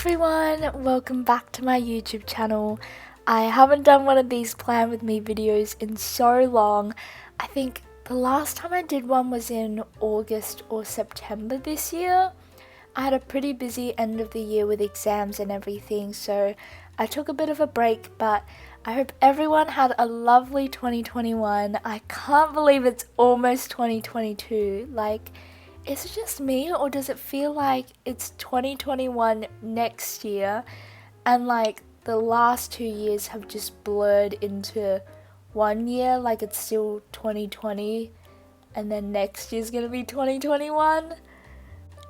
everyone, welcome back to my YouTube channel. I haven't done one of these plan with me videos in so long. I think the last time I did one was in August or September this year. I had a pretty busy end of the year with exams and everything, so I took a bit of a break, but I hope everyone had a lovely 2021. I can't believe it's almost 2022. Is it just me, or does it feel like it's 2021 next year and the last 2 years have just blurred into one year, like it's still 2020 and then next year's gonna be 2021?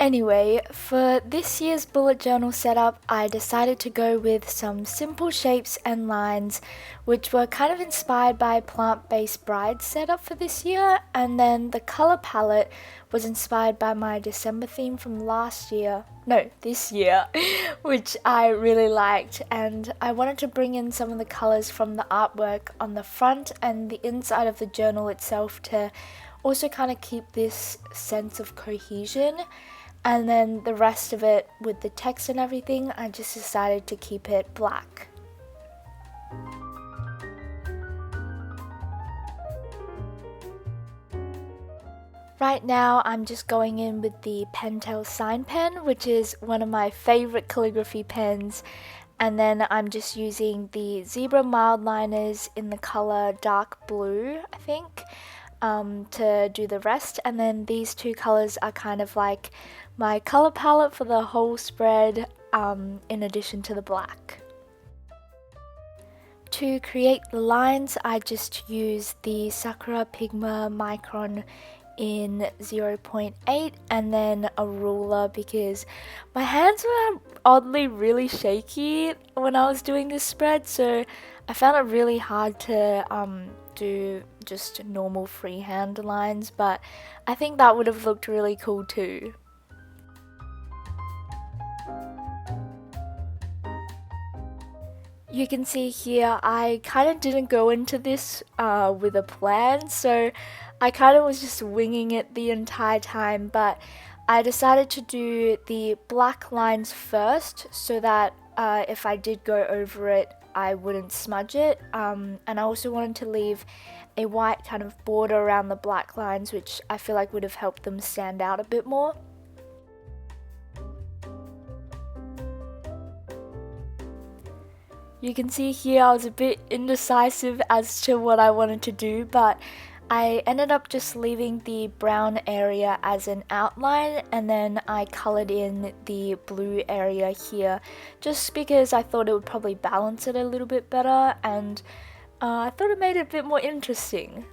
Anyway, for this year's bullet journal setup, I decided to go with some simple shapes and lines, which were kind of inspired by plant-based bride setup for this year, and then the color palette was inspired by my December theme from this year, which I really liked, and I wanted to bring in some of the colors from the artwork on the front and the inside of the journal itself to also kind of keep this sense of cohesion. And then the rest of it with the text and everything, I just decided to keep it black. Right now I'm just going in with the Pentel Sign Pen, which is one of my favorite calligraphy pens, and then I'm just using the Zebra mild liners in the color dark blue, I think, to do the rest. And then these two colors are kind of like my color palette for the whole spread, in addition to the black. To create the lines, I just use the Sakura Pigma Micron in 0.8 and then a ruler, because my hands were oddly really shaky when I was doing this spread, so I found it really hard to do just normal freehand lines, but I think that would have looked really cool too. You can see here I kind of didn't go into this with a plan, so I kind of was just winging it the entire time, but I decided to do the black lines first so that if I did go over it, I wouldn't smudge it, and I also wanted to leave a white kind of border around the black lines, which I feel like would have helped them stand out a bit more. You can see here I was a bit indecisive as to what I wanted to do, but I ended up just leaving the brown area as an outline, and then I colored in the blue area here just because I thought it would probably balance it a little bit better, and I thought it made it a bit more interesting.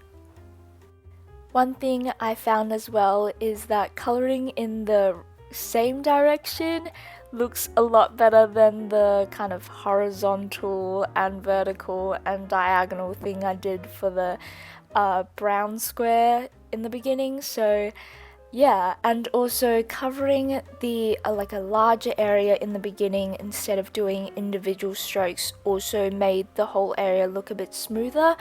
One thing I found as well is that coloring in the same direction looks a lot better than the kind of horizontal and vertical and diagonal thing I did for the brown square in the beginning. So yeah, and also covering the a larger area in the beginning instead of doing individual strokes also made the whole area look a bit smoother.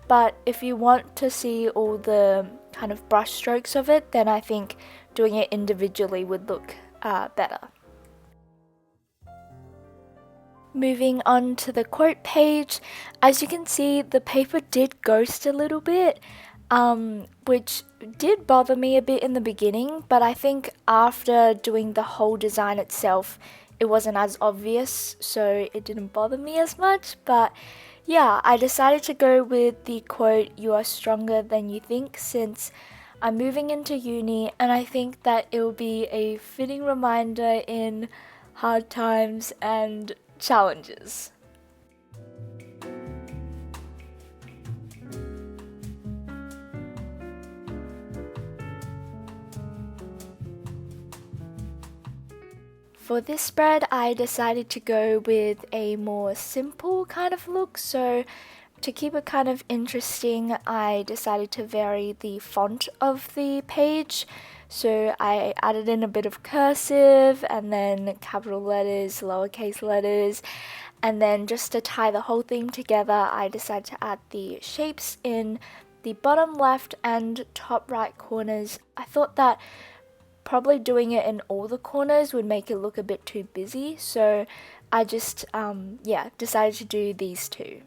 But if you want to see all the kind of brush strokes of it, then I think doing it individually would look better. Moving on to the quote page, as you can see, the paper did ghost a little bit, which did bother me a bit in the beginning, but I think after doing the whole design itself, it wasn't as obvious, so it didn't bother me as much. But yeah, I decided to go with the quote, "You are stronger than you think," since I'm moving into uni, and I think that it will be a fitting reminder in hard times and challenges. For this spread, I decided to go with a more simple kind of look, so to keep it kind of interesting, I decided to vary the font of the page. So I added in a bit of cursive and then capital letters, lowercase letters, and then just to tie the whole thing together, I decided to add the shapes in the bottom left and top right corners. I thought that probably doing it in all the corners would make it look a bit too busy, so I just yeah, decided to do these two.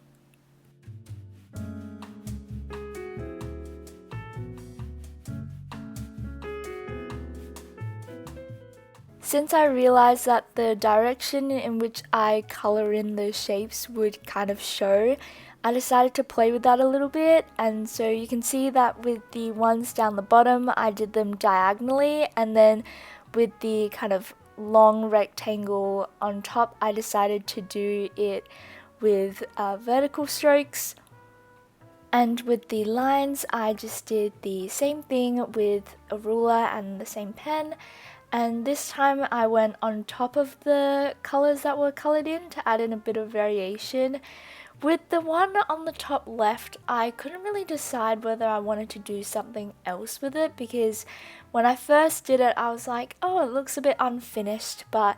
Since I realized that the direction in which I color in the shapes would kind of show, I decided to play with that a little bit, and so you can see that with the ones down the bottom I did them diagonally, and then with the kind of long rectangle on top I decided to do it with vertical strokes. And with the lines I just did the same thing with a ruler and the same pen, and this time I went on top of the colors that were colored in to add in a bit of variation. With the one on the top left, I couldn't really decide whether I wanted to do something else with it, because when I first did it I was like, oh, it looks a bit unfinished, but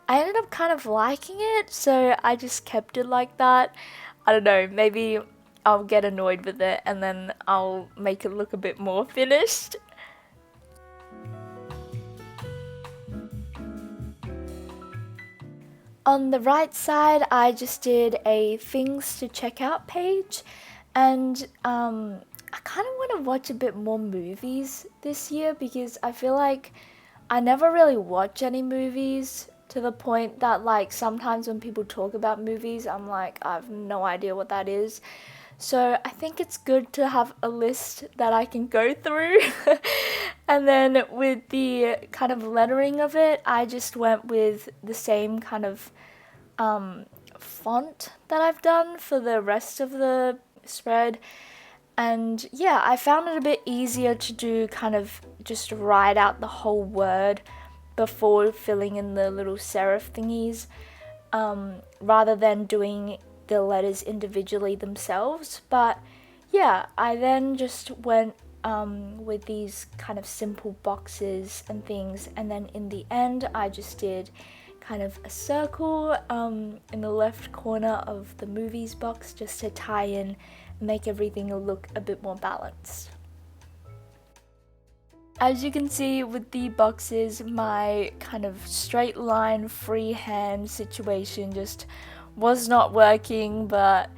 I ended up kind of liking it, so I just kept it like that. I don't know, maybe I'll get annoyed with it and then I'll make it look a bit more finished. On the right side, I just did a things to check out page, and I kind of want to watch a bit more movies this year, because I feel like I never really watch any movies, to the point that like sometimes when people talk about movies I'm like, I have no idea what that is. So I think it's good to have a list that I can go through. And then with the kind of lettering of it, I just went with the same kind of font that I've done for the rest of the spread. And yeah, I found it a bit easier to do kind of just write out the whole word before filling in the little serif thingies, rather than doing the letters individually themselves. But yeah, I then just went with these kind of simple boxes and things, and then in the end I just did kind of a circle in the left corner of the movies box, just to tie in and make everything look a bit more balanced. As you can see with the boxes, my kind of straight line freehand situation just was not working, but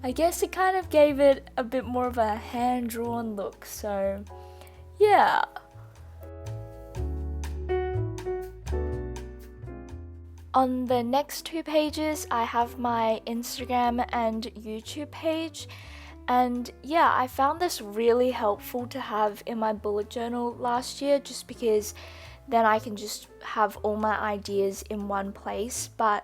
I guess it kind of gave it a bit more of a hand-drawn look, so yeah. On the next two pages, I have my Instagram and YouTube page, and yeah, I found this really helpful to have in my bullet journal last year, just because then I can just have all my ideas in one place. But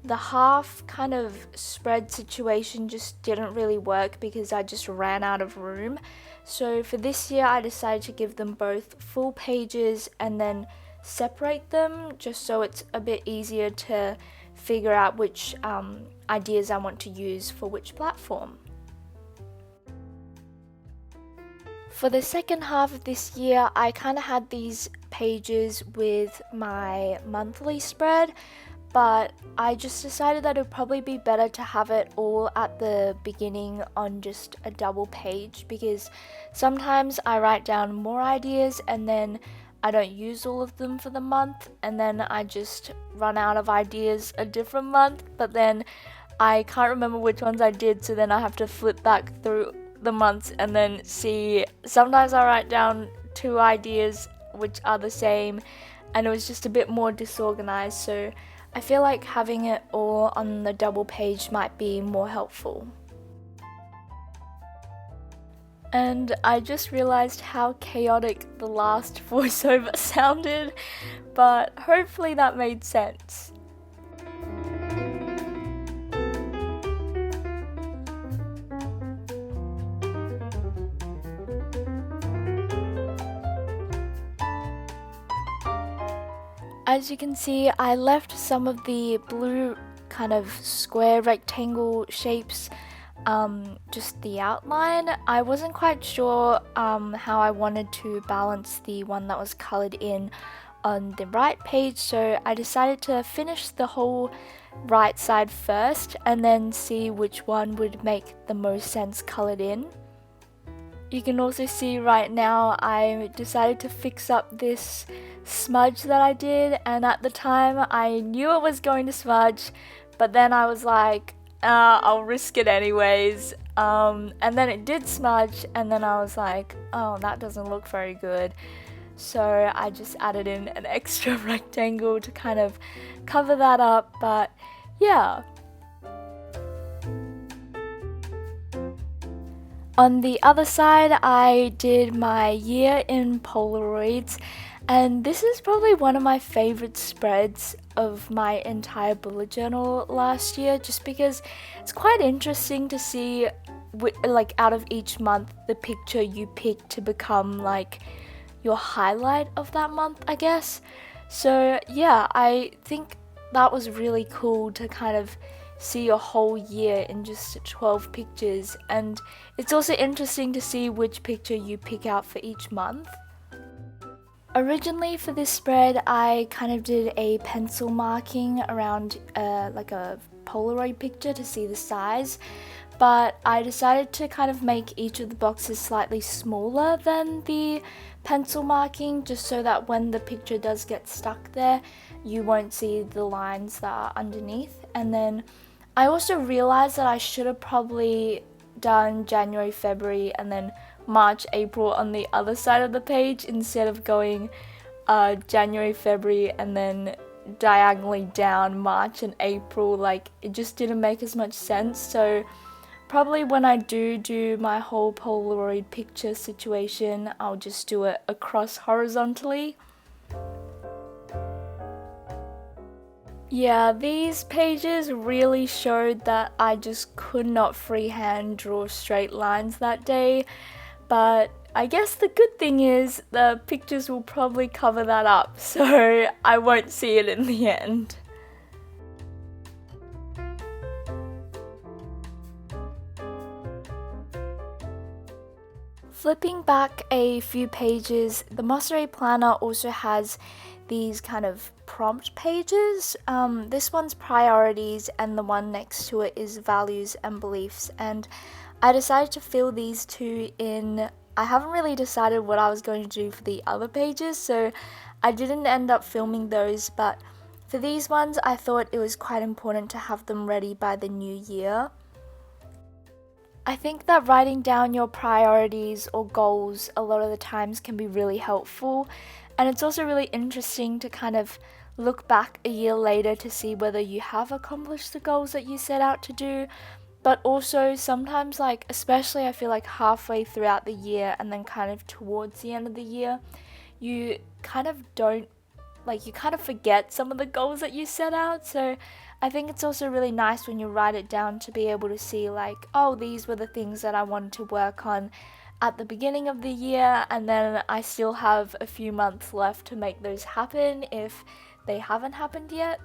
the half kind of spread situation just didn't really work because I just ran out of room. So for this year I decided to give them both full pages and then separate them, just so it's a bit easier to figure out which ideas I want to use for which platform. For the second half of this year, I kind of had these pages with my monthly spread, but I just decided that it would probably be better to have it all at the beginning on just a double page, because sometimes I write down more ideas and then I don't use all of them for the month, and then I just run out of ideas a different month, but then I can't remember which ones I did, so then I have to flip back through the months and then see. Sometimes I write down two ideas which are the same, and it was just a bit more disorganized, so I feel like having it all on the double page might be more helpful. And I just realized how chaotic the last voiceover sounded, but hopefully that made sense. As you can see, I left some of the blue kind of square rectangle shapes, just the outline. I wasn't quite sure how I wanted to balance the one that was colored in on the right page, so I decided to finish the whole right side first and then see which one would make the most sense colored in. You can also see right now I decided to fix up this smudge that I did, and at the time I knew it was going to smudge, but then I was like, I'll risk it anyways. And then it did smudge, and then I was like, oh, that doesn't look very good. So I just added in an extra rectangle to kind of cover that up, but yeah. On the other side, I did my year in Polaroids, and this is probably one of my favorite spreads of my entire bullet journal last year, just because it's quite interesting to see, like, out of each month, the picture you pick to become like your highlight of that month, I guess. So yeah, I think that was really cool to kind of see your whole year in just 12 pictures, and it's also interesting to see which picture you pick out for each month. Originally for this spread, I kind of did a pencil marking around like a Polaroid picture to see the size, but I decided to kind of make each of the boxes slightly smaller than the pencil marking, just so that when the picture does get stuck there, you won't see the lines that are underneath. And then I also realized that I should have probably done January, February, and then March, April on the other side of the page instead of going January, February, and then diagonally down March and April. Like, it just didn't make as much sense. So probably when I do my whole Polaroid picture situation, I'll just do it across horizontally. Yeah, these pages really showed that I just could not freehand draw straight lines that day, but I guess the good thing is the pictures will probably cover that up, so I won't see it in the end. Flipping back a few pages, the Monterey Planner also has these kind of prompt pages. This one's priorities, and the one next to it is values and beliefs, and I decided to fill these two in. I haven't really decided what I was going to do for the other pages, so I didn't end up filming those, but for these ones I thought it was quite important to have them ready by the new year. I think that writing down your priorities or goals a lot of the times can be really helpful, and it's also really interesting to kind of look back a year later to see whether you have accomplished the goals that you set out to do. But also sometimes, like, especially I feel like halfway throughout the year and then kind of towards the end of the year, you kind of forget some of the goals that you set out. So I think it's also really nice when you write it down to be able to see, like, oh, these were the things that I wanted to work on at the beginning of the year, and then I still have a few months left to make those happen if they haven't happened yet.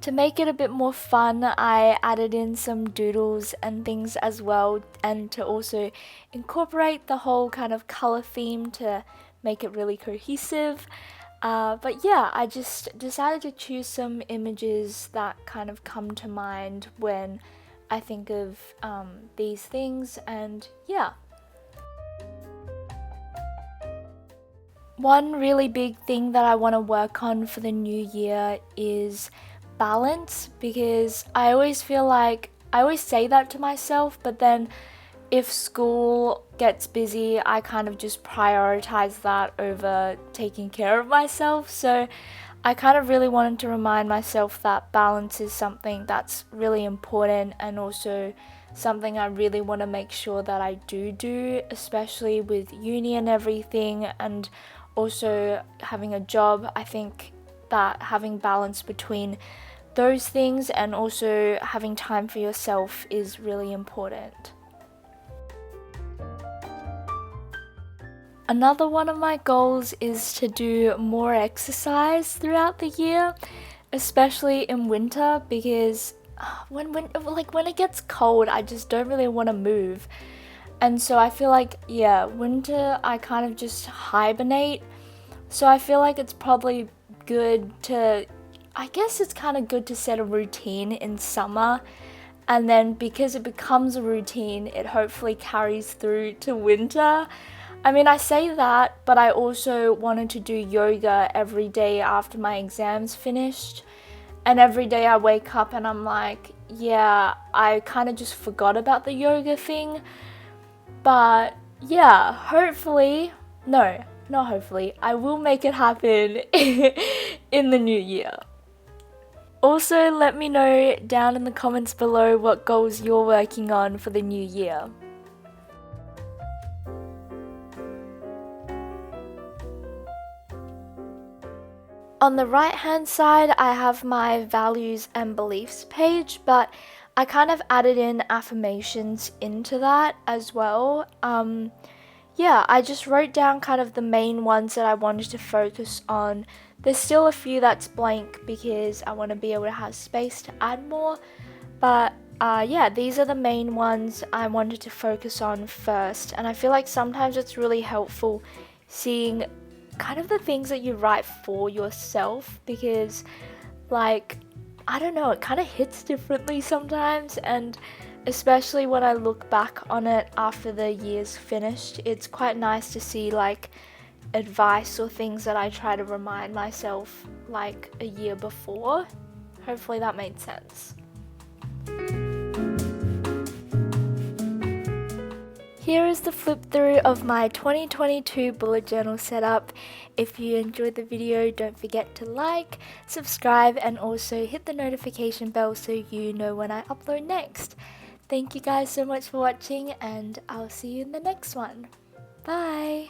To make it a bit more fun, I added in some doodles and things as well, and to also incorporate the whole kind of color theme to make it really cohesive. But yeah, I just decided to choose some images that kind of come to mind when I think of these things, and yeah. One really big thing that I want to work on for the new year is balance, because I always feel like I always say that to myself, but then if school gets busy, I kind of just prioritize that over taking care of myself. So I kind of really wanted to remind myself that balance is something that's really important, and also something I really want to make sure that I do, especially with uni and everything, and also having a job. I think that having balance between those things and also having time for yourself is really important. Another one of my goals is to do more exercise throughout the year, especially in winter, because when it gets cold, I just don't really want to move. And so I feel like, yeah, winter I kind of just hibernate. So I feel like it's probably good to, I guess it's kind of good to set a routine in summer And then because it becomes a routine, it hopefully carries through to winter. I mean, I say that, but I also wanted to do yoga every day after my exams finished. And every day I wake up and I'm like, yeah, I kind of just forgot about the yoga thing. But yeah, hopefully, no, not hopefully, I will make it happen in the new year. Also, let me know down in the comments below what goals you're working on for the new year. On the right hand side, I have my values and beliefs page, but I kind of added in affirmations into that as well. Yeah, I just wrote down kind of the main ones that I wanted to focus on. There's still a few that's blank because I want to be able to have space to add more, but yeah, these are the main ones I wanted to focus on first. And I feel like sometimes it's really helpful seeing kind of the things that you write for yourself, because like, I don't know, it kind of hits differently sometimes, and especially when I look back on it after the year's finished, it's quite nice to see like advice or things that I try to remind myself like a year before. Hopefully that made sense. Here is the flip through of my 2022 bullet journal setup. If you enjoyed the video, don't forget to like, subscribe, and also hit the notification bell so you know when I upload next. Thank you guys so much for watching, and I'll see you in the next one. Bye!